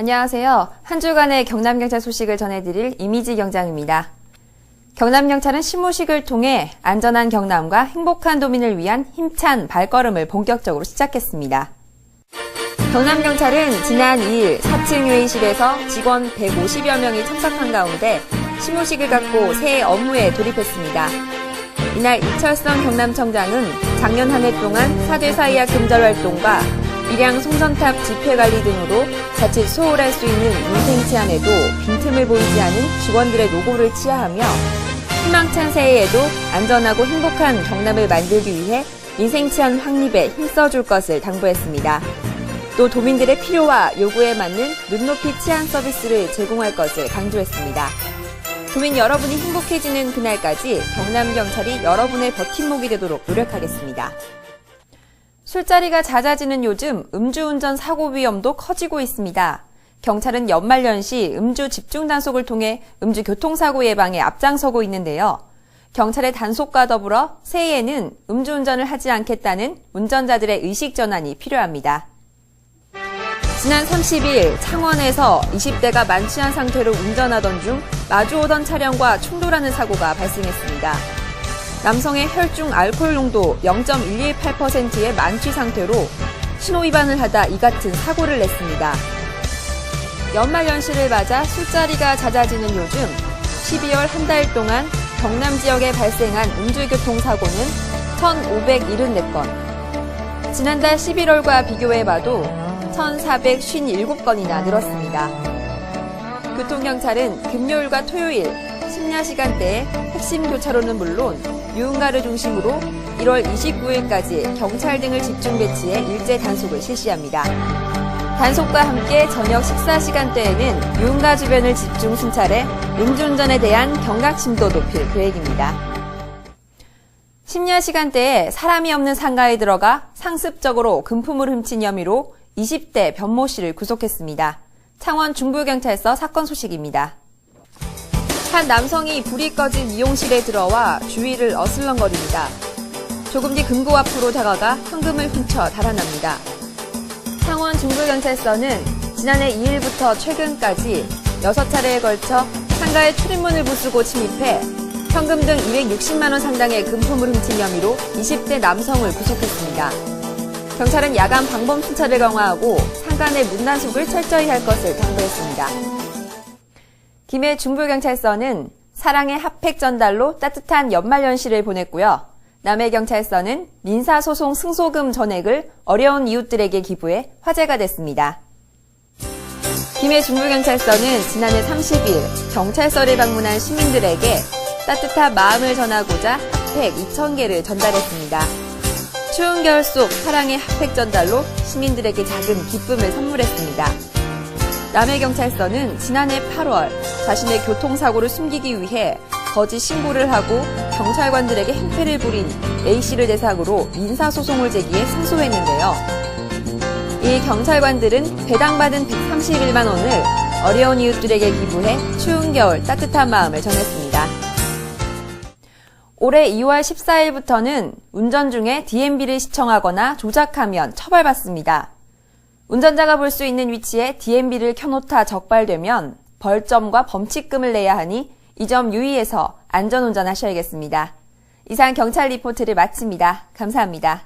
안녕하세요. 한 주간의 경남경찰 소식을 전해드릴 이미지 경장입니다. 경남경찰은 시무식을 통해 안전한 경남과 행복한 도민을 위한 힘찬 발걸음을 본격적으로 시작했습니다. 경남경찰은 지난 2일 4층 회의실에서 직원 150여 명이 참석한 가운데 시무식을 갖고 새 업무에 돌입했습니다. 이날 이철성 경남청장은 작년 한 해 동안 4대 사이야 금절 활동과 밀양 송전탑 집회관리 등으로 자칫 소홀할 수 있는 민생 치안에도 빈틈을 보이지 않은 직원들의 노고를 치하하며 희망찬 새해에도 안전하고 행복한 경남을 만들기 위해 민생 치안 확립에 힘써줄 것을 당부했습니다. 또 도민들의 필요와 요구에 맞는 눈높이 치안 서비스를 제공할 것을 강조했습니다. 도민 여러분이 행복해지는 그날까지 경남경찰이 여러분의 버팀목이 되도록 노력하겠습니다. 술자리가 잦아지는 요즘 음주운전 사고 위험도 커지고 있습니다. 경찰은 연말연시 음주 집중 단속을 통해 음주 교통사고 예방에 앞장서고 있는데요. 경찰의 단속과 더불어 새해에는 음주운전을 하지 않겠다는 운전자들의 의식 전환이 필요합니다. 지난 30일 창원에서 20대가 만취한 상태로 운전하던 중 마주오던 차량과 충돌하는 사고가 발생했습니다. 남성의 혈중 알코올 농도 0.118%의 만취 상태로 신호위반을 하다 이 같은 사고를 냈습니다. 연말연시를 맞아 술자리가 잦아지는 요즘 12월 한 달 동안 경남 지역에 발생한 음주교통사고는 1,574건. 지난달 11월과 비교해봐도 1,457건이나 늘었습니다. 교통경찰은 금요일과 토요일 심야 시간대에 핵심 교차로는 물론 유흥가를 중심으로 1월 29일까지 경찰 등을 집중 배치해 일제 단속을 실시합니다. 단속과 함께 저녁 식사 시간대에는 유흥가 주변을 집중 순찰해 음주운전에 대한 경각심도 높일 계획입니다. 심야 시간대에 사람이 없는 상가에 들어가 상습적으로 금품을 훔친 혐의로 20대 변모 씨를 구속했습니다. 창원 중부경찰서 사건 소식입니다. 한 남성이 불이 꺼진 미용실에 들어와 주위를 어슬렁거립니다. 조금 뒤 금고 앞으로 다가가 현금을 훔쳐 달아납니다. 창원 중부경찰서는 지난해 2일부터 최근까지 6차례에 걸쳐 상가의 출입문을 부수고 침입해 현금 등 260만 원 상당의 금품을 훔친 혐의로 20대 남성을 구속했습니다. 경찰은 야간 방범 순찰을 강화하고 상가 내 문단속을 철저히 할 것을 당부했습니다. 김해 중부경찰서는 사랑의 핫팩 전달로 따뜻한 연말연시를 보냈고요. 남해경찰서는 민사소송 승소금 전액을 어려운 이웃들에게 기부해 화제가 됐습니다. 김해 중부경찰서는 지난해 30일 경찰서를 방문한 시민들에게 따뜻한 마음을 전하고자 핫팩 2,000개를 전달했습니다. 추운 겨울 속 사랑의 핫팩 전달로 시민들에게 작은 기쁨을 선물했습니다. 남해경찰서는 지난해 8월 자신의 교통사고를 숨기기 위해 거짓 신고를 하고 경찰관들에게 행패를 부린 A씨를 대상으로 민사소송을 제기해 승소했는데요. 이 경찰관들은 배당받은 131만 원을 어려운 이웃들에게 기부해 추운 겨울 따뜻한 마음을 전했습니다. 올해 2월 14일부터는 운전 중에 DMB를 시청하거나 조작하면 처벌받습니다. 운전자가 볼 수 있는 위치에 DMB를 켜놓다 적발되면 벌점과 범칙금을 내야 하니 이 점 유의해서 안전운전하셔야겠습니다. 이상 경찰 리포트를 마칩니다. 감사합니다.